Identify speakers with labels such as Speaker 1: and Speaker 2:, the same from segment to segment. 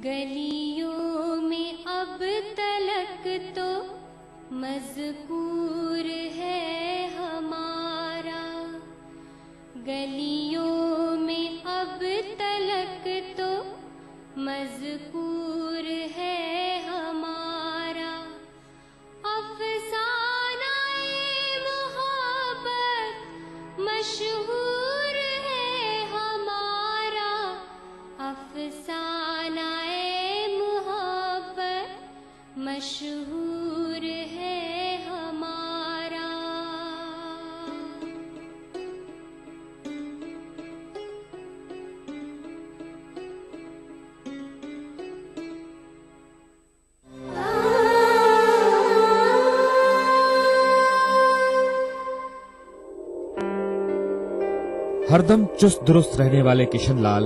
Speaker 1: गलियों में अब तलक तो मज़कूर है हमारा, गलियों में अब तलक तो मज़कूर है हमारा। अफ़साना-ए मोहब्बत मशहूर है हमारा, अफ़साना-ए मोहब्बत मशहूर है हमारा।
Speaker 2: हरदम चुस्त दुरुस्त रहने वाले किशनलाल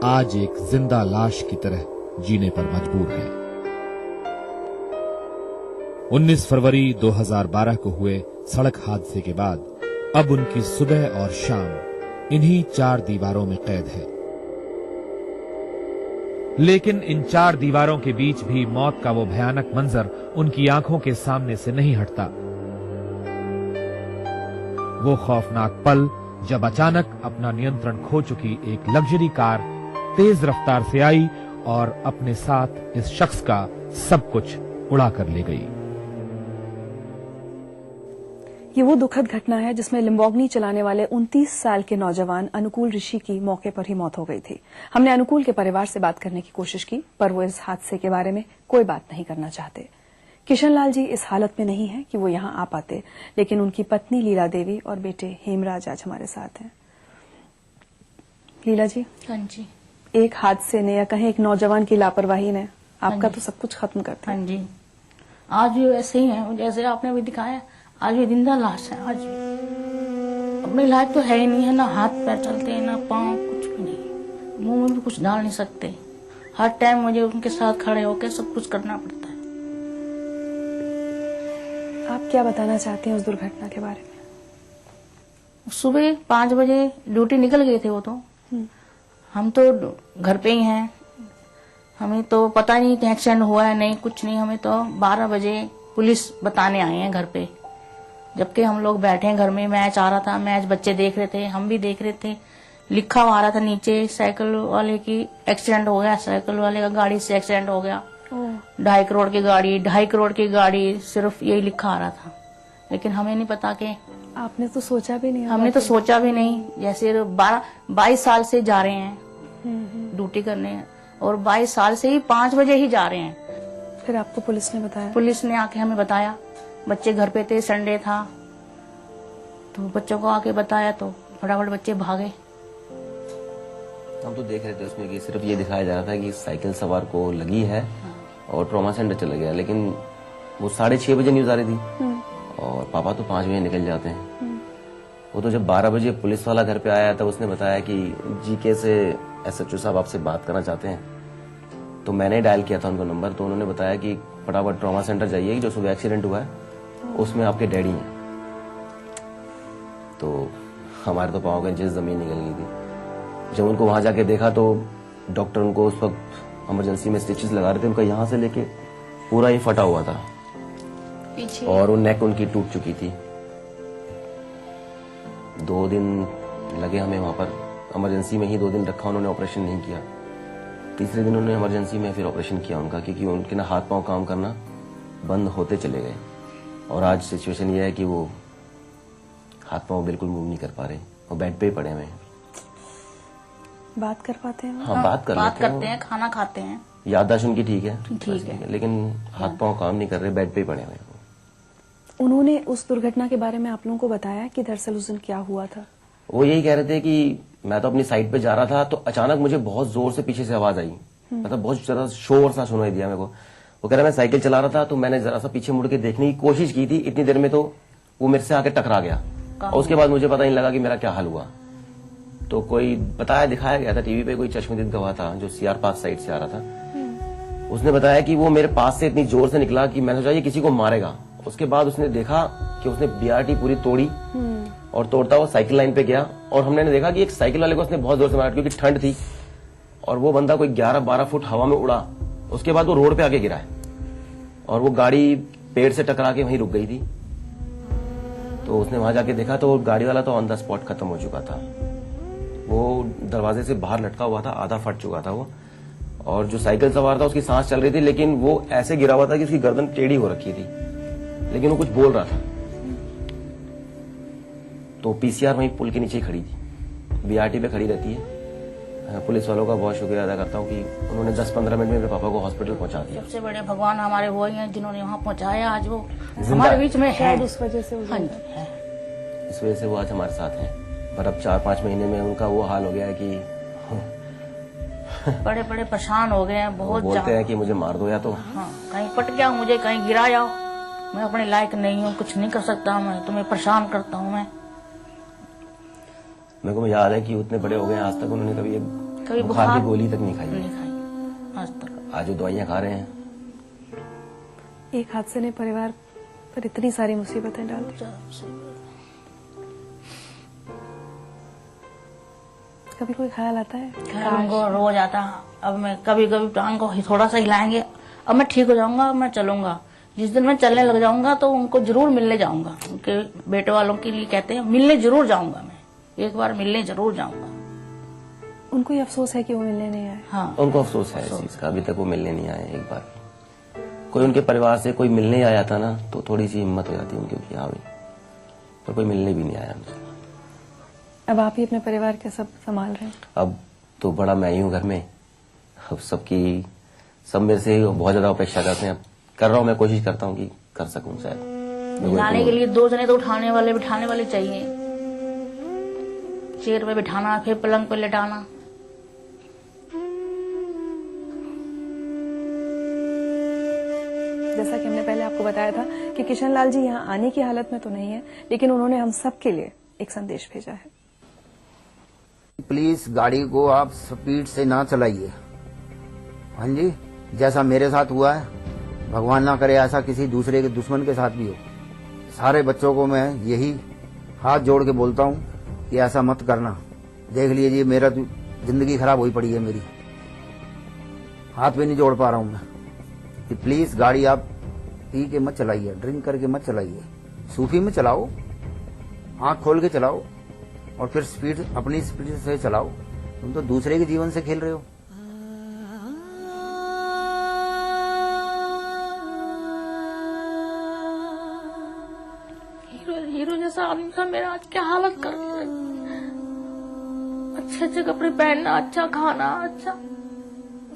Speaker 2: आज एक जिंदा लाश की तरह जीने पर मजबूर है। 19 फरवरी 2012 को हुए सड़क हादसे के बाद अब उनकी सुबह और शाम इन्हीं 4 दीवारों में कैद है। लेकिन इन 4 दीवारों के बीच भी मौत का वो भयानक मंजर उनकी आंखों के सामने से नहीं हटता। वो खौफनाक पल जब अचानक अपना नियंत्रण खो चुकी एक लग्जरी कार तेज रफ्तार से आई और अपने साथ इस शख्स का सब कुछ उड़ा कर ले गई।
Speaker 3: ये वो दुखद घटना है जिसमें लिम्बोर्गिनी चलाने वाले 29 साल के नौजवान अनुकूल ऋषि की मौके पर ही मौत हो गई थी। हमने अनुकूल के परिवार से बात करने की कोशिश की, पर वो इस हादसे के बारे में कोई बात नहीं करना चाहते। किशनलाल जी इस हालत में नहीं है कि वो यहाँ आ पाते, लेकिन उनकी पत्नी लीला देवी और बेटे हेमराज आज हमारे साथ हैं। लीला जी।
Speaker 4: हाँ जी।
Speaker 3: एक हादसे ने या कहें एक नौजवान की लापरवाही ने आपका तो सब कुछ खत्म कर दिया।
Speaker 4: हाँ जी। आज भी वैसे ही है जैसे आपने अभी दिखाया, आज भी जिंदा लाश है। आज भी अपनी लाइफ तो है ही नहीं है, ना हाथ पैर चलते हैं ना पाँव, कुछ भी नहीं, मुंह में भी कुछ डाल नहीं सकते। हर टाइम मुझे उनके साथ खड़े होकर सब कुछ करना पड़ता है।
Speaker 3: आप क्या बताना चाहते हैं उस दुर्घटना के बारे में?
Speaker 4: सुबह 5 बजे ड्यूटी निकल गए थे वो तो। हम तो घर पे ही हैं, हमें तो पता नहीं कि एक्सीडेंट हुआ है नहीं, कुछ नहीं। हमें तो 12 बजे पुलिस बताने आए हैं घर पे, जबकि हम लोग बैठे हैं घर में। मैच आ रहा था, मैच बच्चे देख रहे थे, हम भी देख रहे थे। लिखा हुआ आ रहा था नीचे, साइकिल वाले की एक्सीडेंट हो गया, साइकिल वाले का गाड़ी से एक्सीडेंट हो गया, 2.5 करोड़ की गाड़ी, 2.5 करोड़ की गाड़ी, सिर्फ यही लिखा आ रहा था। लेकिन हमें नहीं पता कि
Speaker 3: आपने तो सोचा भी नहीं।
Speaker 4: हमने तो सोचा भी नहीं। जैसे 22 साल से जा रहे हैं ड्यूटी करने, और 22 साल से ही 5 बजे ही जा रहे हैं।
Speaker 3: फिर आपको पुलिस ने बताया?
Speaker 4: पुलिस ने आके हमें बताया, बच्चे घर पे थे, संडे था, तो बच्चों को आके बताया तो फटाफट बच्चे भागे।
Speaker 5: हम तो देख रहे थे उसमें कि सिर्फ ये दिखाया जा रहा था कि साइकिल सवार को लगी है और ट्रॉमा सेंटर चला गया, लेकिन वो 6:30 बजे न्यूज आ रही थी और पापा तो 5 बजे निकल जाते हैं। वो तो जब 12 बजे पुलिस वाला घर पे आया तब उसने बताया कि जीके से SHO साहब आपसे बात करना चाहते हैं। तो मैंने डायल किया था उनको नंबर, तो उन्होंने बताया कि फटाफट ट्रॉमा सेंटर जाइए, जो सुबह एक्सीडेंट हुआ है उसमें आपके डैडी हैं। तो हमारे तो पाँव के नीचे जमीन निकल गई थी। जब उनको वहां जाके देखा तो डॉक्टर उनको उस वक्त इमरजेंसी में स्टिचेस लगा रहे थे। उनका यहाँ से लेके पूरा ही फटा हुआ था पीछे, और वो नेक उनकी टूट चुकी थी। 2 दिन लगे हमें वहां पर, इमरजेंसी में ही 2 दिन रखा उन्होंने, ऑपरेशन नहीं किया। तीसरे दिन उन्होंने इमरजेंसी में फिर ऑपरेशन किया उनका, क्योंकि उनके ना हाथ पांव काम करना बंद होते चले गए। और आज सिचुएशन ये है कि वो हाथ पांव बिल्कुल मूव नहीं कर पा रहे, वो बेड पे ही पड़े हुए हैं।
Speaker 3: बात कर पाते हैं?
Speaker 5: हाँ, बात
Speaker 4: करते हैं, खाना खाते हैं,
Speaker 5: याददाश्त उनकी ठीक है,
Speaker 4: है,
Speaker 5: लेकिन हाथ पांव काम नहीं कर रहे, बेड पे ही पड़े हुए हैं।
Speaker 3: उन्होंने उस दुर्घटना के बारे में आप लोगों को बताया कि दरअसल उस दिन क्या हुआ था?
Speaker 5: वो यही कह रहे थे कि मैं तो अपनी साइड पे जा रहा था तो अचानक मुझे बहुत जोर से पीछे से आवाज आई, मतलब बहुत ज्यादा शोर सा सुनाई दिया मेरे को। वो कह रहा मैं साइकिल चला रहा था तो मैंने जरा सा पीछे मुड़ के देखने की कोशिश की थी, इतनी देर में तो वो मेरे से आके टकरा गया और उसके बाद मुझे पता नहीं लगा कि मेरा क्या हाल हुआ। तो कोई बताया, दिखाया गया था टीवी पे, कोई चश्मदीद गवाह था जो CR पास साइड से आ रहा था, उसने बताया कि वो मेरे पास से इतनी जोर से निकला कि मैंने सोचा ये किसी को मारेगा। उसके बाद उसने देखा कि उसने BRT पूरी तोड़ी और तोड़ता हुआ साइकिल लाइन पे गया और हमने देखा कि एक साइकिल वाले को उसने बहुत जोर से मारा क्योंकि ठंड थी और वो बंदा कोई 11-12 फुट हवा में उड़ा। उसके बाद वो रोड पे आके गिरा है और वो गाड़ी पेड़ से टकरा के वहीं रुक गई थी। तो उसने वहां जाके देखा तो गाड़ी वाला तो ऑन द स्पॉट खत्म हो चुका था। वो दरवाजे से बाहर लटका हुआ था, आधा फट चुका था वो। और जो साइकिल सवार था उसकी सांस चल रही थी, लेकिन वो ऐसे गिरा हुआ था कि उसकी गर्दन टेढ़ी हो रखी थी, लेकिन वो कुछ बोल रहा था। तो पीसीआर वहीं पुल के नीचे खड़ी थी, बीआरटी पे खड़ी रहती है। पुलिस वालों का बहुत शुक्रिया अदा करता हूँ कि उन्होंने 10-15 मिनट में मेरे पापा को हॉस्पिटल पहुंचा दिया।
Speaker 4: सबसे बड़े भगवान हमारे वो ही हैं जिन्होंने वहाँ पहुँचाया। आज वो हमारे बीच में है,
Speaker 3: उस वजह से
Speaker 4: हाँ जी, है।
Speaker 5: इस वजह से वो आज हमारे साथ हैं। पर अब 4-5 महीने में उनका वो हाल हो गया है कि
Speaker 4: बड़े बड़े परेशान हो गए हैं बहुत।
Speaker 5: बोलते हैं कि मुझे मार दो या तो
Speaker 4: हाँ, कहीं पट गया मुझे, कहीं गिरा जाओ, मैं अपने लायक नहीं हूँ, कुछ नहीं कर सकता, मैं तुम्हें परेशान करता हूँ।
Speaker 5: मेरे को याद है कि उतने बड़े हो गए आज तक उन्होंने कभी बुखार की गोली तक नहीं खाई
Speaker 4: आज तक।
Speaker 5: आज वो दवाइयाँ खा रहे हैं।
Speaker 3: एक हादसे ने परिवार पर इतनी सारी मुसीबतें डाल दी। कभी कोई ख्याल आता है?
Speaker 4: टांग को रोज आता। अब मैं कभी कभी टांग को थोड़ा सा हिलाएंगे, अब मैं ठीक हो जाऊंगा, अब मैं चलूंगा। जिस दिन मैं चलने लग जाऊंगा तो उनको जरूर मिलने जाऊंगा। उनके बेटे वालों के लिए कहते हैं मिलने जरूर जाऊंगा, मैं एक बार मिलने जरूर जाऊंगा।
Speaker 3: उनको ये अफसोस है कि वो मिलने नहीं आए?
Speaker 4: हाँ,
Speaker 5: उनको अफसोस है इस चीज का, अभी तक वो मिलने नहीं आए। एक बार कोई उनके परिवार से कोई मिलने आया था ना तो थोड़ी सी हिम्मत हो जाती उनकी कि हाँ भाई, पर कोई मिलने भी नहीं आया मुझे।
Speaker 3: अब आप ही अपने परिवार के सब संभाल रहे हैं? अब
Speaker 5: तो बड़ा मैं ही हूँ घर में। अब सब मेरे से बहुत ज्यादा अपेक्षा करते हैं। अब कर रहा हूँ, मैं कोशिश करता हूँ कि कर सकूँ शायद।
Speaker 4: लाने के लिए 2 जने तो उठाने वाले बिठाने वाले चाहिए। चेयर पे बिठाना, फिर पलंग पे लेटाना।
Speaker 3: जैसा कि हमने पहले आपको बताया था कि किशन लाल जी यहाँ आने की हालत में तो नहीं है, लेकिन उन्होंने हम सब के लिए एक संदेश भेजा है।
Speaker 6: प्लीज गाड़ी को आप स्पीड से ना चलाइए। हाँ जी, जैसा मेरे साथ हुआ है, भगवान ना करे ऐसा किसी दूसरे के दुश्मन के साथ भी हो। सारे बच्चों को मैं यही हाथ जोड़ के बोलता हूँ कि ऐसा मत करना। देख लीजिए मेरा जिंदगी खराब हुई पड़ी है, मेरी हाथ भी नहीं जोड़ पा रहा हूँ मैं। कि प्लीज गाड़ी आप पी के मत चलाइए, ड्रिंक करके मत चलाइए। सूफी में चलाओ, आंख खोल के चलाओ और फिर स्पीड अपनी स्पीड से चलाओ। तुम तो दूसरे के जीवन से खेल रहे हो।
Speaker 4: हीरो जैसा आदमी था मेरा, आज क्या हालत कर दिया। अच्छे कपड़े पहनना, अच्छा खाना, अच्छा।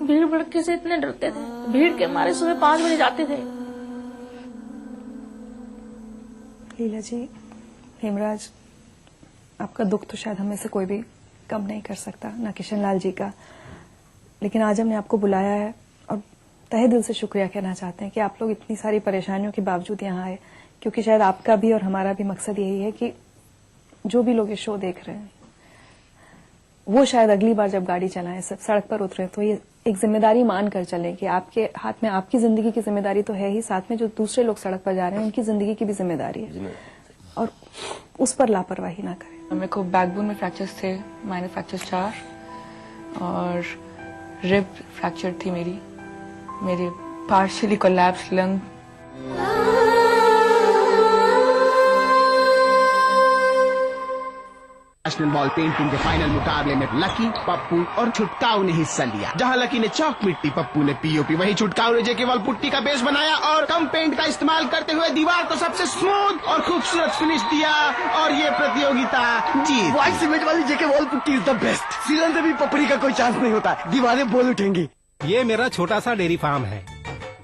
Speaker 4: भीड़ भड़के से इतने डरते थे, भीड़ के मारे सुबह 5 बजे जाते थे।
Speaker 3: लीला जी, हेमराज, आपका दुख तो शायद हमें से कोई भी कम नहीं कर सकता, ना किशन लाल जी का। लेकिन आज हमने आपको बुलाया है और तहे दिल से शुक्रिया कहना चाहते हैं कि आप लोग इतनी सारी परेशानियों के बावजूद यहाँ आए, क्योंकि शायद आपका भी और हमारा भी मकसद यही है कि जो भी लोग ये शो देख रहे हैं वो शायद अगली बार जब गाड़ी चलाएं, सड़क पर उतरे, तो ये एक जिम्मेदारी मान कर चलें कि आपके हाथ में आपकी जिंदगी की जिम्मेदारी तो है ही, साथ में जो दूसरे लोग सड़क पर जा रहे हैं उनकी जिंदगी की भी जिम्मेदारी है, और उस पर लापरवाही ना करें।
Speaker 7: मेरे को बैकबोन में फ्रैक्चर्स थे, माइनर फ्रैक्चर्स 4, और रिब फ्रैक्चर थी मेरी partially collapse lung.
Speaker 8: National ball painting के फाइनल मुकाबले में लकी, पप्पू और छुटकाऊ ने हिस्सा लिया। जहां लकी ने चौक मिट्टी, पप्पू ने पीओपी, वहीं छुटकाऊ ने जेके वॉल पुट्टी का बेस बनाया और कम पेंट का इस्तेमाल करते हुए दीवार को सबसे स्मूथ और खूबसूरत फिनिश दिया और ये प्रतियोगिता जीत।
Speaker 9: व्हाइट सीमेंट वाली JK wall putty is the best. सीलन से भी पपड़ी का कोई चांस नहीं होता, दीवारें बोल उठेंगी।
Speaker 10: ये मेरा छोटा सा डेयरी फार्म है।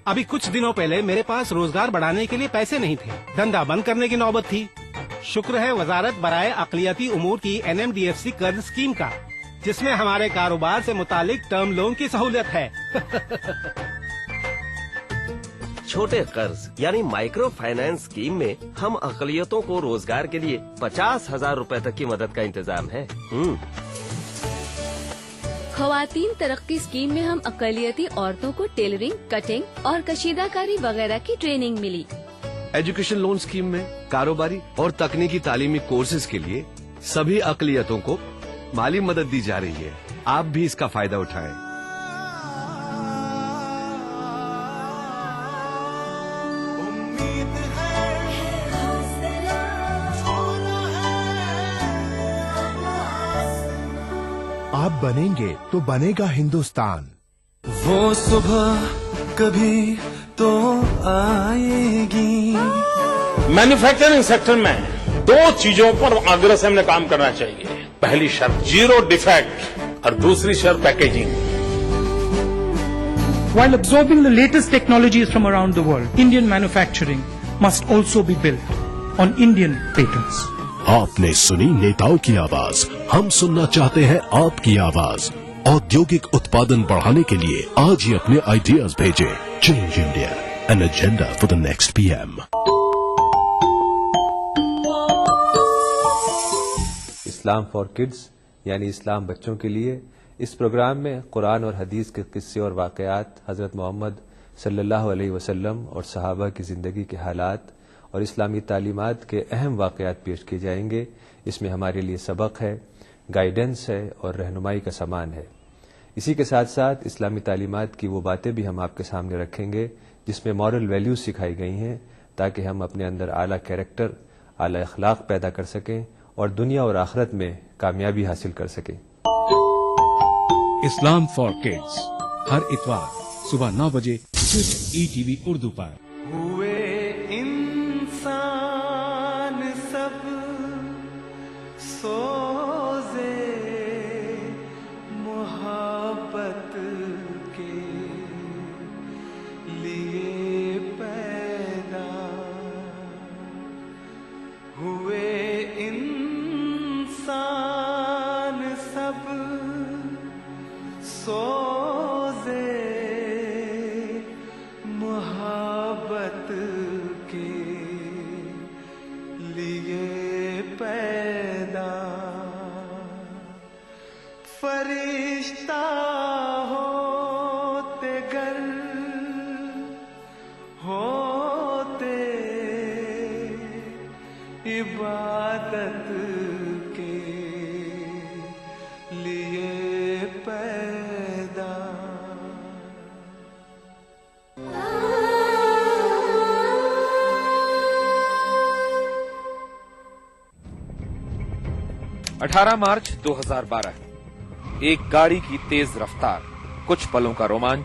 Speaker 10: अभी कुछ दिनों पहले मेरे पास रोजगार बढ़ाने के लिए पैसे नहीं थे, धंधा बंद करने की नौबत थी। शुक्र है वजारत बराए अक़लियती उमूर की NMDFC कर्ज स्कीम का, जिसमें हमारे कारोबार से मुतालिक टर्म लोन की सहूलियत है।
Speaker 11: छोटे कर्ज यानी माइक्रो फाइनेंस स्कीम में हम अक़लियतों को रोजगार के लिए 50,000 रुपए तक की मदद का इंतजाम है।
Speaker 12: ख़वातीन तरक्की स्कीम में हम अक़लियती औरतों को टेलरिंग, कटिंग और कशीदाकारी वगैरह की ट्रेनिंग मिली।
Speaker 13: एजुकेशन लोन स्कीम में कारोबारी और तकनीकी तालीमी कोर्सेज के लिए सभी अकलियतों को माली मदद दी जा रही है। आप भी इसका फायदा उठाएं।
Speaker 14: आप बनेंगे तो बनेगा हिंदुस्तान।
Speaker 15: वो सुबह कभी तो आएगी।
Speaker 16: मैन्युफैक्चरिंग सेक्टर में 2 चीजों पर आग्रह से हमने काम करना चाहिए। पहली शर्त 0 डिफेक्ट और दूसरी शर्त packaging.
Speaker 17: While absorbing the latest technologies from around the world, Indian manufacturing must also be built on Indian patents.
Speaker 14: आपने सुनी नेताओं की आवाज, हम सुनना चाहते हैं आपकी आवाज। औद्योगिक उत्पादन बढ़ाने के लिए आज ही अपने आइडियाज भेजें। Change India, an agenda for the next PM.
Speaker 18: Islam for kids यानी इस्लाम बच्चों के लिए, इस प्रोग्राम में कुरान और हदीस के किस्से और वाकयात, हजरत मोहम्मद सल्लल्लाहु अलैहि वसल्लम और सहाबा की जिंदगी के हालात और इस्लामी तालीमात के अहम वाकयात पेश किए जाएंगे। इसमें हमारे लिए सबक है, गाइडेंस है और रहनुमाई का सामान है। इसी के साथ साथ इस्लामी तालीमात की वो बातें भी हम आपके सामने रखेंगे जिसमें मॉरल वैल्यूज सिखाई गई हैं, ताकि हम अपने अंदर आला कैरेक्टर, आला अखलाक पैदा कर सकें और दुनिया और आखिरत में कामयाबी हासिल कर सकें।
Speaker 19: इस्लाम फॉर किड्स हर इतवार सुबह 9 बजे सिर्फ ईटीवी उर्दू पर।
Speaker 15: हुए इंसान सब सोजे मोहब्बत के लिए पैदा हुए। इंसान सब सोजे मोहब्बत के लिए पैदा। फरिश्ता होते गर होते इबादत के लिए पैदा।
Speaker 2: 18 मार्च 2012, एक गाड़ी की तेज रफ्तार, कुछ पलों का रोमांच,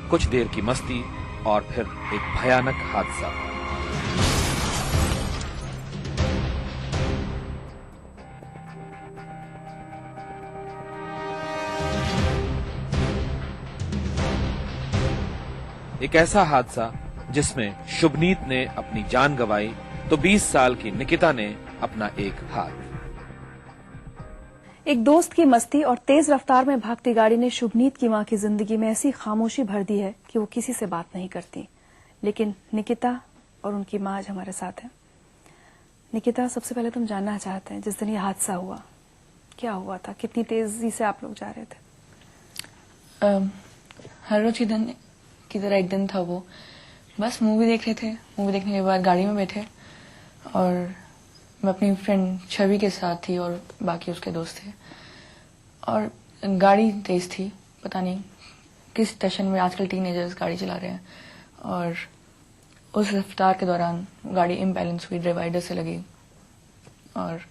Speaker 2: कुछ देर की मस्ती और फिर एक भयानक हादसा। एक ऐसा हादसा जिसमें शुभनीत ने अपनी जान गंवाई तो 20 साल की निकिता ने अपना एक हाथ।
Speaker 3: एक दोस्त की मस्ती और तेज रफ्तार में भागती गाड़ी ने शुभनीत की मां की जिंदगी में ऐसी खामोशी भर दी है कि वो किसी से बात नहीं करती। लेकिन निकिता और उनकी मां आज हमारे साथ है। निकिता, सबसे पहले तुम जानना चाहते हैं, जिस दिन ये हादसा हुआ क्या हुआ था? कितनी तेजी से आप लोग जा रहे थे?
Speaker 7: हर रोज की तरह एक दिन था वो। बस मूवी देख रहे थे। मूवी देखने के बाद गाड़ी में बैठे और मैं अपनी फ्रेंड छवि के साथ थी और बाकी उसके दोस्त थे और गाड़ी तेज थी। पता नहीं किस स्टेशन में आजकल टीनेजर्स गाड़ी चला रहे हैं और उस रफ्तार के दौरान गाड़ी इम्बैलेंस हुई, डिवाइडर से लगी और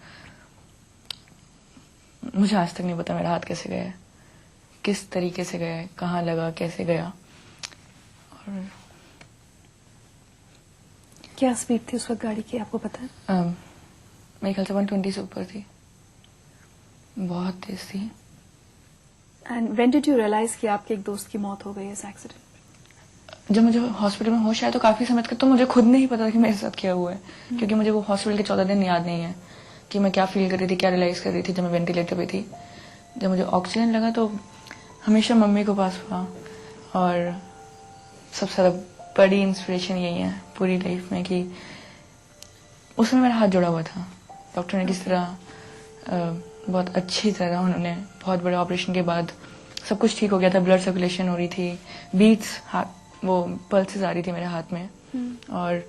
Speaker 7: मुझे आज तक नहीं पता मेरा हाथ कैसे गया, किस तरीके से गया, कहाँ लगा, कैसे गया। और
Speaker 3: क्या स्पीड थी उस वक्त गाड़ी की, आपको पता है?
Speaker 7: मेरे ख्याल से 120 से ऊपर थी, बहुत तेज थी।
Speaker 3: And when did you realise कि आपके एक दोस्त की मौत हो गई इस एक्सीडेंट?
Speaker 7: जब मुझे हॉस्पिटल में होश आया तो काफी समय तक तो मुझे खुद नहीं पता कि मेरे साथ क्या हुआ है, क्योंकि मुझे वो हॉस्पिटल के 14 दिन याद नहीं है कि मैं क्या फील कर रही थी, क्या रियलाइज कर रही थी जब मैं वेंटिलेटर पे थी। जब मुझे ऑक्सीजन लगा तो हमेशा मम्मी को पास हुआ और सबसे ज्यादा बड़ी इंस्पिरेशन यही है पूरी लाइफ में कि उसमें मेरा हाथ जुड़ा हुआ था। डॉक्टर ने किस तरह बहुत अच्छी तरह उन्होंने बहुत बड़े ऑपरेशन के बाद सब कुछ ठीक हो गया था, ब्लड सर्कुलेशन हो रही थी, बीट्स हाथ वो पल्सेस आ रही थी मेरे हाथ में और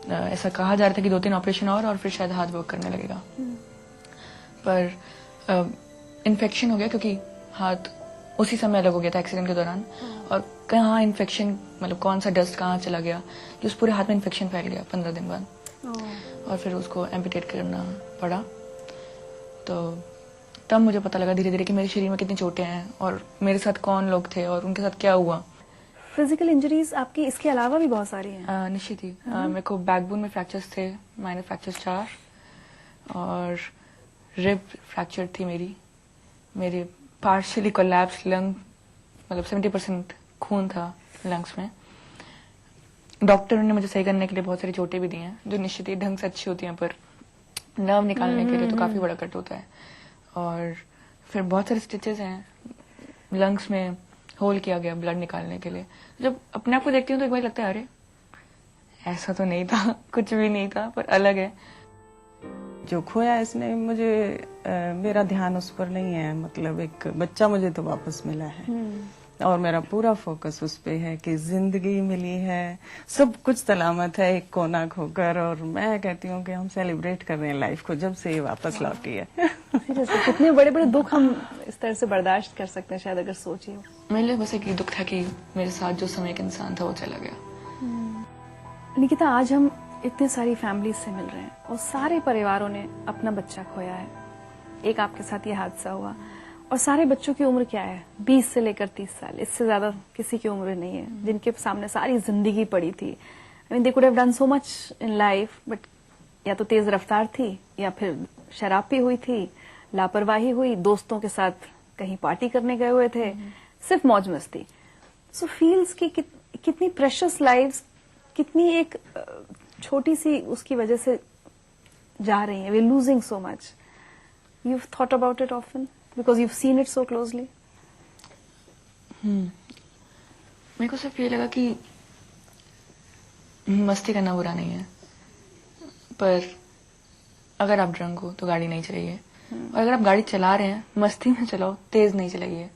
Speaker 7: ऐसा कहा जा रहा था कि 2-3 ऑपरेशन और फिर शायद हाथ वर्क करने लगेगा। पर इन्फेक्शन हो गया क्योंकि हाथ उसी समय अलग हो गया था एक्सीडेंट के दौरान, और कहाँ इन्फेक्शन मतलब कौन सा डस्ट कहाँ चला गया कि उस पूरे हाथ में इन्फेक्शन फैल गया 15 दिन बाद, और फिर उसको एम्पुटेट करना पड़ा। तो तब मुझे पता लगा धीरे धीरे कि मेरे शरीर में कितनी चोटें हैं और मेरे साथ कौन लोग थे और उनके साथ क्या हुआ।
Speaker 3: फिजिकल इंजरीज आपकी इसके अलावा भी बहुत सारी हैं।
Speaker 7: निश्चित ही मेरे को बैकबोन में फ्रैक्चर्स थे, माइनर फ्रैक्चर्स 4, और रिब फ्रैक्चर थी मेरी पार्शियली कोलैप्स लंग, मतलब 70% खून था लंग्स में। डॉक्टरों ने मुझे सही करने के लिए बहुत सारी चोटें भी दी हैं जो निश्चित ही ढंग से अच्छी होती हैं, पर नर्व निकालने के लिए तो काफी बड़ा कट होता है। और फिर बहुत सारे स्टिचेस हैं, लंग्स में होल किया गया ब्लड निकालने के लिए। जब अपने आप को देखती हूँ तो एक बार लगता है अरे ऐसा तो नहीं था, कुछ भी नहीं था, पर अलग है।
Speaker 20: जो खोया इसने मुझे मेरा ध्यान उस पर नहीं है, मतलब एक बच्चा मुझे तो वापस मिला है और मेरा पूरा फोकस उस पे है कि जिंदगी मिली है, सब कुछ सलामत है एक कोना खोकर, और मैं कहती हूँ कि हम सेलिब्रेट कर रहे हैं लाइफ को जब से ये वापस लौटी है।
Speaker 3: कितने बड़े बड़े दुख हम इस तरह से बर्दाश्त कर सकते हैं शायद अगर सोचिए।
Speaker 7: मेरे लिए बस एक दुख था कि मेरे साथ जो समय एक इंसान था वो चला गया।
Speaker 3: निकिता, आज हम इतने सारी फैमिलीज से मिल रहे हैं और सारे परिवारों ने अपना बच्चा खोया है। एक आपके साथ ये हादसा हुआ, और सारे बच्चों की उम्र क्या है, 20 से लेकर 30 साल, इससे ज्यादा किसी की उम्र नहीं है, जिनके सामने सारी जिंदगी पड़ी थी। I mean they could have done so much in life, but या तो तेज रफ्तार थी, या फिर शराब पी हुई थी, लापरवाही हुई, दोस्तों के साथ कहीं पार्टी करने गए हुए थे, सिर्फ मौज मस्ती। सो फील्स की कितनी प्रेशियस लाइव्स, कितनी एक छोटी सी उसकी वजह से जा रही हैं। We losing so much. You thought about it often because you seen it so closely?
Speaker 7: मेरे को सिर्फ ये लगा कि मस्ती करना बुरा नहीं है, पर अगर आप ड्रंक हो तो गाड़ी नहीं चलाइए, और अगर आप गाड़ी चला रहे हैं मस्ती में चलाओ, तेज नहीं चलाइए।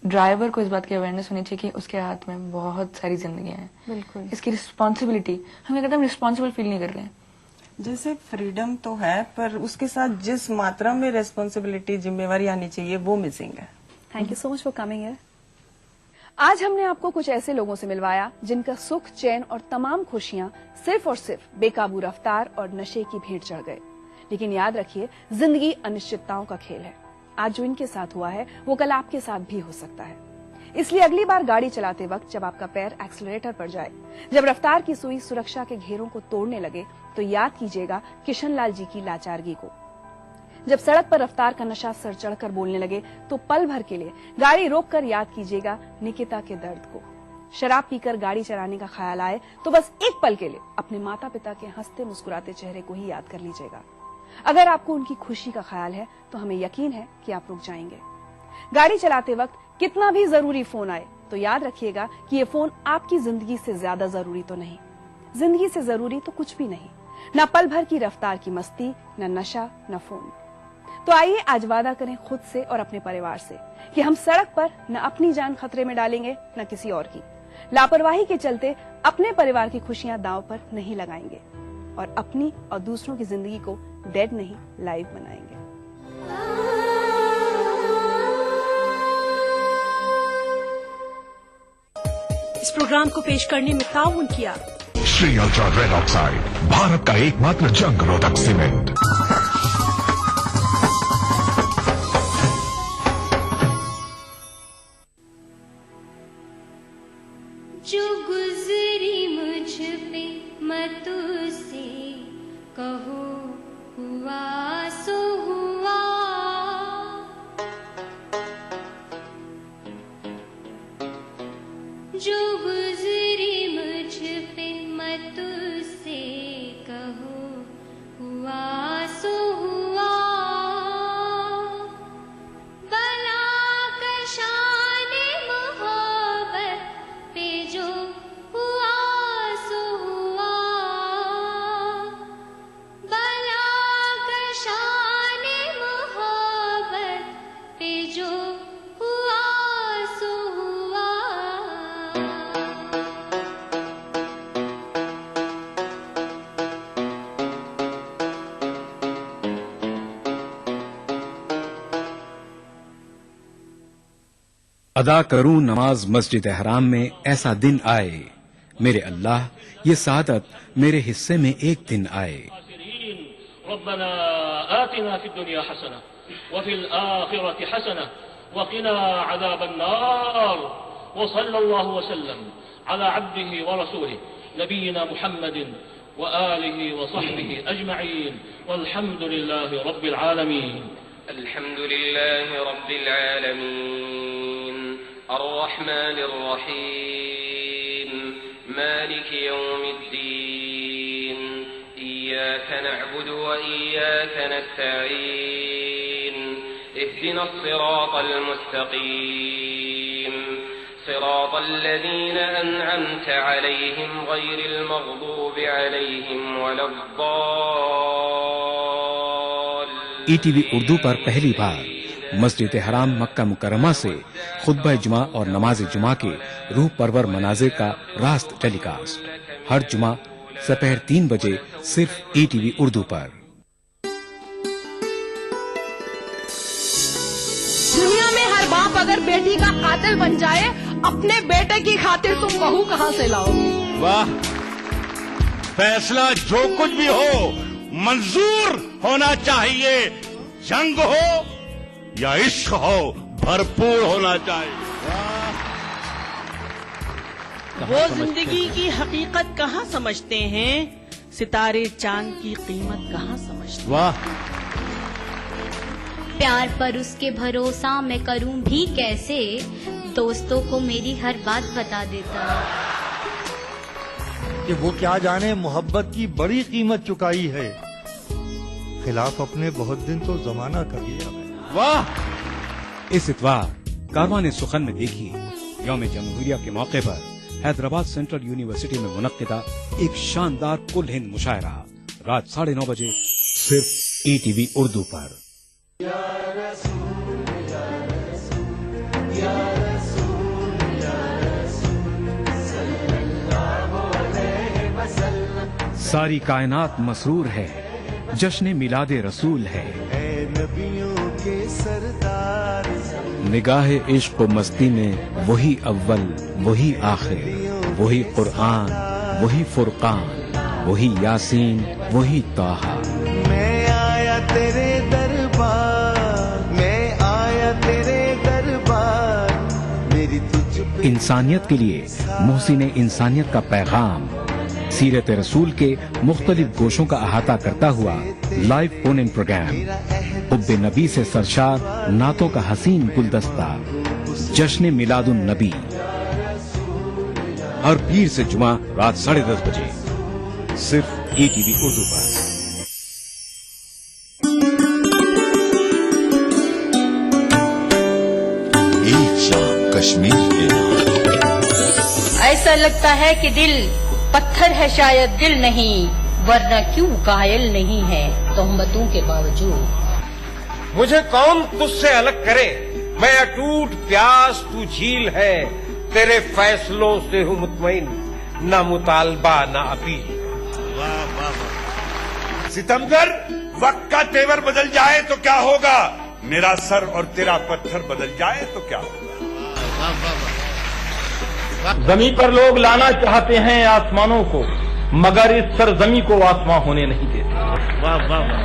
Speaker 7: ड्राइवर को इस बात की अवेयरनेस होनी चाहिए कि उसके हाथ में बहुत सारी जिंदगियां हैं।
Speaker 3: बिल्कुल, इसकी
Speaker 7: रिस्पॉन्सिबिलिटी, हम कहते हैं रिस्पॉन्सिबल फील नहीं कर रहे हैं।
Speaker 20: जैसे फ्रीडम तो है, पर उसके साथ जिस मात्रा में रेस्पॉन्सिबिलिटी, जिम्मेवारी आनी चाहिए वो मिसिंग है।
Speaker 3: Thank you so much for coming here. आज हमने आपको कुछ ऐसे लोगों से मिलवाया जिनका सुख, चैन और तमाम खुशियां सिर्फ और सिर्फ बेकाबू रफ्तार और नशे की भेंट चढ़ गए। लेकिन याद रखिए, जिंदगी अनिश्चितताओं का खेल है। आज जो इनके साथ हुआ है वो कल आपके साथ भी हो सकता है। इसलिए अगली बार गाड़ी चलाते वक्त जब आपका पैर एक्सीलरेटर पर जाए, जब रफ्तार की सुई सुरक्षा के घेरों को तोड़ने लगे, तो याद कीजिएगा किशनलाल जी की लाचारगी को। जब सड़क पर रफ्तार का नशा सर चढ़कर बोलने लगे, तो पल भर के लिए गाड़ी रोककर याद कीजिएगा निकिता के दर्द को। शराब पीकर गाड़ी चलाने का ख्याल आए तो बस एक पल के लिए अपने माता पिता के हंसते मुस्कुराते चेहरे को ही याद कर लीजिएगा। अगर आपको उनकी खुशी का ख्याल है तो हमें यकीन है कि आप रुक जाएंगे। गाड़ी चलाते वक्त कितना भी जरूरी फोन आए तो याद रखिएगा कि ये फोन आपकी जिंदगी से ज्यादा जरूरी तो नहीं। जिंदगी से जरूरी तो कुछ भी नहीं, न पल भर की रफ्तार की मस्ती, न नशा, न फोन। तो आइए आज वादा करें खुद से और अपने परिवार से कि हम सड़क पर न अपनी जान खतरे में डालेंगे न किसी और की। लापरवाही के चलते अपने परिवार की खुशियां दांव पर नहीं लगाएंगे और अपनी और दूसरों की जिंदगी को डेड नहीं लाइव बनाएंगे।
Speaker 21: इस प्रोग्राम को पेश करने में ताउन किया
Speaker 22: Shri ultra red oxide, Bharat का एकमात्र जंग रोधक सीमेंट।
Speaker 1: जो गुजरी मुझ पे मत से कहो हुआ सो हुआ, जो गुजरी मुझ पे मत से कहो हुआ सो हुआ, बला कशाने मोहब्बत पे जो हुआ सो हुआ, बला कशाने मोहब्बत पे जो हुआ सो हुआ।
Speaker 19: अदा करूं नमाज मस्जिद हराम में ऐसा दिन आए, मेरे अल्लाह ये सादत मेरे हिस्से में एक दिन आए।
Speaker 5: रब्बना आतिना फिद दुनिया हसना व फिल आखिरति हसना व क़िना अज़ाबन नार व सल्लल्लाहु वसल्लम अला अब्दिही व रसूलिही नबीना मुहम्मदिन व आलिही व सहबिही अजमईन वल्हम्दुलिल्लाहि रब्बिल आलमीन।
Speaker 6: अल्हम्दुलिल्लाहि रब्बिल आलमीन अर्रहमानिर रहीम मालिकि यौमिद्दीन इय्याक नअबुदु व इय्याक नस्तईन इहदिनस सिरातल मुस्तकीम सिरातल लज़ीना अनअमत अलैहिम गैरिल मग़दूबि अलैहिम वलद्दाल्लीन।
Speaker 19: ईटीवी उर्दू पर पहली बार मस्जिद हराम मक्का मुकर्रमा से खुतबा जुमा और नमाज जुमा के रूह परवर मनाजिर का रास्त टेलीकास्ट हर जुमा दोपहर 3 बजे सिर्फ ईटीवी उर्दू पर।
Speaker 21: दुनिया में हर बाप अगर बेटी का कातिल बन जाए, अपने बेटे की खातिर तुम बहू कहाँ से लाओगे?
Speaker 23: वाह, फैसला जो कुछ भी हो मंजूर होना चाहिए। जंग हो या इश्क हो, भरपूर होना चाहिए।
Speaker 21: वो जिंदगी की हकीकत कहाँ समझते हैं, सितारे चांद की कीमत कहाँ समझते हैं।
Speaker 23: वाह,
Speaker 1: प्यार पर उसके भरोसा मैं करूं भी कैसे, दोस्तों को मेरी हर बात बता देता।
Speaker 24: कि वो क्या जाने मोहब्बत की बड़ी कीमत चुकाई है, खिलाफ अपने बहुत दिन तो जमाना कर लिया।
Speaker 19: वाह, इस इतवार कारवान सुखन में देखिए यौम जमहूरिया के मौके पर हैदराबाद सेंट्रल यूनिवर्सिटी में मुनक्किदा एक शानदार कुल हिंद मुशायरा रात 9:30 बजे सिर्फ ईटीवी उर्दू पर। सारी कायनात मसरूर है, जश्न मिलादे रसूल है। निगाहे इश्क व मस्ती में वही अव्वल वही आखिर, वही कुरान वही फुरकान, वही यासीन वही ताहा।
Speaker 15: मैं आया तेरे दरबार, मैं आया तेरे दरबार, मेरी तुझ पे।
Speaker 19: इंसानियत के लिए मोहसिन इंसानियत का पैगाम सीरत रसूल के मुख्तलिफ गोशों का अहाता करता हुआ लाइव फोन इन प्रोग्राम, हुब्बे नबी से सरशार नातों का हसीन गुलदस्ता, जश्न मिलादुन नबी, हर पीर से जुमा रात 10:30 बजे सिर्फ ईटीवी उर्दू पर।
Speaker 22: एक शाम कश्मीर के
Speaker 25: ऐसा लगता है कि दिल पत्थर है, शायद दिल नहीं, वरना क्यों कायल नहीं है तोहमतों के बावजूद।
Speaker 26: मुझे कौन तुझसे अलग करे, मैं अटूट प्यास तू झील है, तेरे फैसलों से हूँ मुतमईन, ना मुतालबा ना अपील।
Speaker 23: सितमगर, वक्त का तेवर बदल जाए तो क्या होगा, मेरा सर और तेरा पत्थर बदल जाए तो क्या होगा।
Speaker 27: जमीन पर लोग लाना चाहते हैं आसमानों को, मगर इस सरजमी को आसमां होने नहीं देते।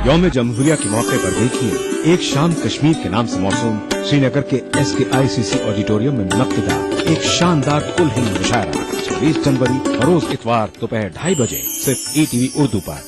Speaker 19: यौम जमहूरिया के मौके पर देखिए एक शाम कश्मीर के नाम से मौसूम श्रीनगर के SKICC ऑडिटोरियम में मुनक्किदा एक शानदार कुल हिंद मुशायरा 26 जनवरी रोज इतवार दोपहर 2:30 बजे सिर्फ ईटीवी उर्दू पर।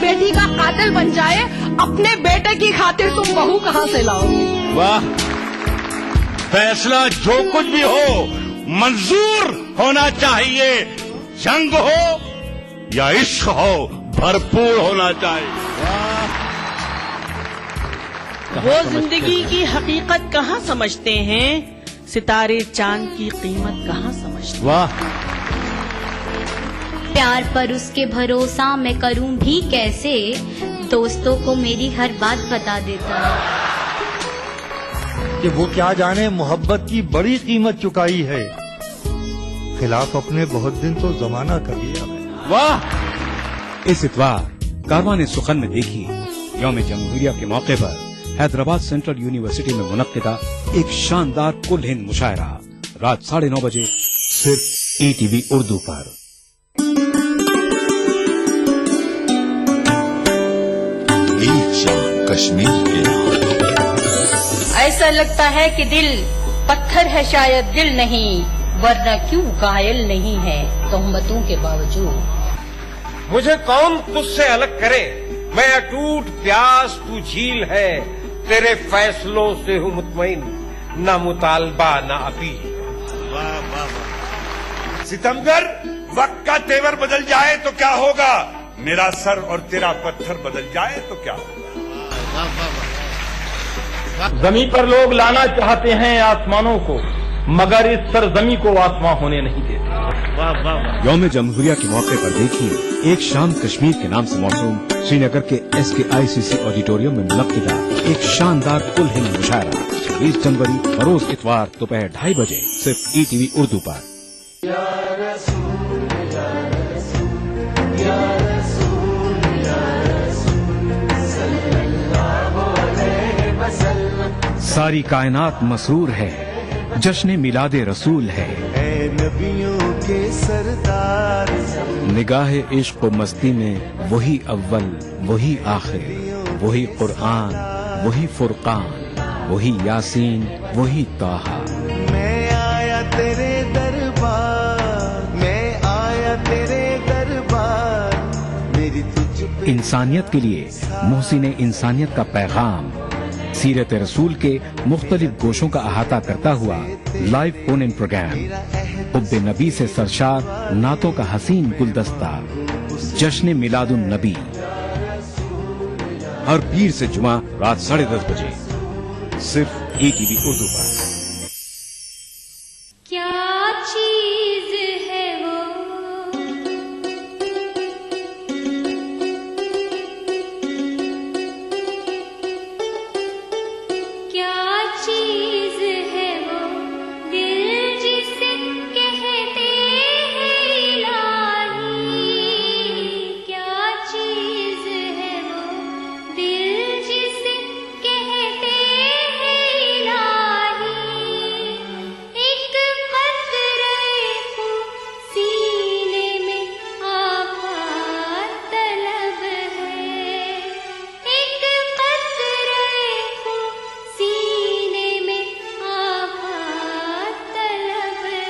Speaker 21: बेटी का कातिल बन जाए, अपने बेटे की खातिर तुम बहू कहाँ से लाओगे?
Speaker 23: वाह, फैसला जो कुछ भी हो मंजूर होना चाहिए, जंग हो या इश्क हो भरपूर होना चाहिए।
Speaker 21: वो जिंदगी की हकीकत कहाँ समझते हैं, सितारे चांद की कीमत कहाँ समझते हैं?
Speaker 23: वाह,
Speaker 1: प्यार पर उसके भरोसा मैं करूं भी कैसे, दोस्तों को मेरी हर बात बता देता है।
Speaker 24: कि वो क्या जाने मोहब्बत की बड़ी कीमत चुकाई है, खिलाफ अपने बहुत दिन तो जमाना कर लिया मैंने।
Speaker 23: वाह।
Speaker 19: इस इतवार कारवान सुखन में देखिए यौम जमहूरिया के मौके पर हैदराबाद सेंट्रल यूनिवर्सिटी में मुनक्किदा एक शानदार कुल हिंद मुशायरा रात 9:30 बजे सिर्फ ETV उर्दू पर।
Speaker 22: कश्मीर के
Speaker 25: ऐसा लगता है कि दिल पत्थर है, शायद दिल नहीं, वरना क्यों घायल नहीं है तोहमतों के बावजूद।
Speaker 26: मुझे कौन तुझसे अलग करे, मैं अटूट प्यास तू झील है, तेरे फैसलों से हूँ मुतमईन, ना मुतालबा ना अपील।
Speaker 23: वाह वाह वाह। सितमगर, वक्त का तेवर बदल जाए तो क्या होगा, मेरा सर और तेरा पत्थर बदल जाए तो क्या होगा।
Speaker 27: जमीन पर लोग लाना चाहते हैं आसमानों को, मगर इस सरजमी को आसमां होने नहीं देते।
Speaker 19: यौम जमहूरिया के मौके पर देखिए एक शाम कश्मीर के नाम से मौसूम श्रीनगर के SKICC ऑडिटोरियम में मुनक्किदा एक शानदार कुल हिंद मुशायरा 20 जनवरी रोज इतवार दोपहर 2:30 बजे सिर्फ ETV उर्दू पर। सारी कायनात मसरूर है, जश्न मिलादे रसूल है,
Speaker 15: ऐ नबियों के सरदार,
Speaker 19: निगाह इश्क व मस्ती में वही अव्वल वही आखिर, वही कुरान वही फुरकान, वही यासीन वही ताहा।
Speaker 15: मैं आया तेरे दरबार, मैं आया तेरे दरबार, मेरी तुझ पे
Speaker 19: इंसानियत के लिए मोहसिन इंसानियत का पैगाम सीरत रसूल के मुख्तलिफ गोशों का अहाता करता हुआ लाइव फोन इन प्रोग्राम, हुब्बे नबी से सरशार नातों का हसीन गुलदस्ता, जश्न मिलादुन नबी, हर पीर से जुमा रात 10:30 बजे सिर्फ ETV उर्दू पर।
Speaker 1: क्या चीज है वो, क्या चीज है वो, दिल जिसे कहते हैं इलाही, क्या चीज है वो, दिल जिसे कहते हैं इलाही, एक कतरे को सीने में आफात तलब है, एक कतरे को सीने में आफात तलब है।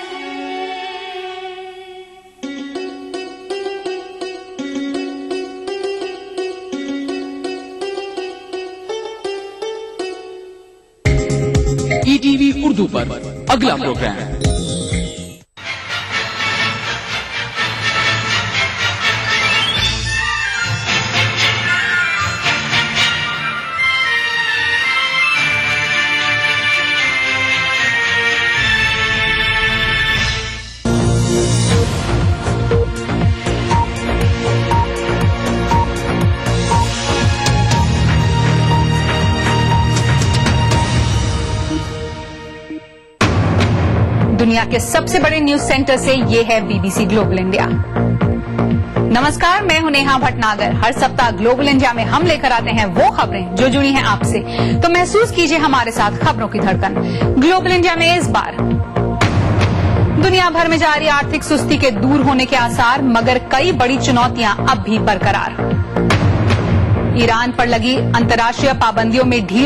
Speaker 4: ETV उर्दू पर अगला प्रोग्राम।
Speaker 8: दुनिया के सबसे बड़े न्यूज सेंटर से ये है BBC ग्लोबल इंडिया। नमस्कार, मैं हूं नेहा भटनागर। हर सप्ताह ग्लोबल इंडिया में हम लेकर आते हैं वो खबरें जो जुड़ी हैं आपसे, तो महसूस कीजिए हमारे साथ खबरों की धड़कन। ग्लोबल इंडिया में इस बार दुनिया भर में जारी आर्थिक सुस्ती के दूर होने के आसार, मगर कई बड़ी चुनौतियां अब भी बरकरार। ईरान पर लगी अंतर्राष्ट्रीय पाबंदियों में ढील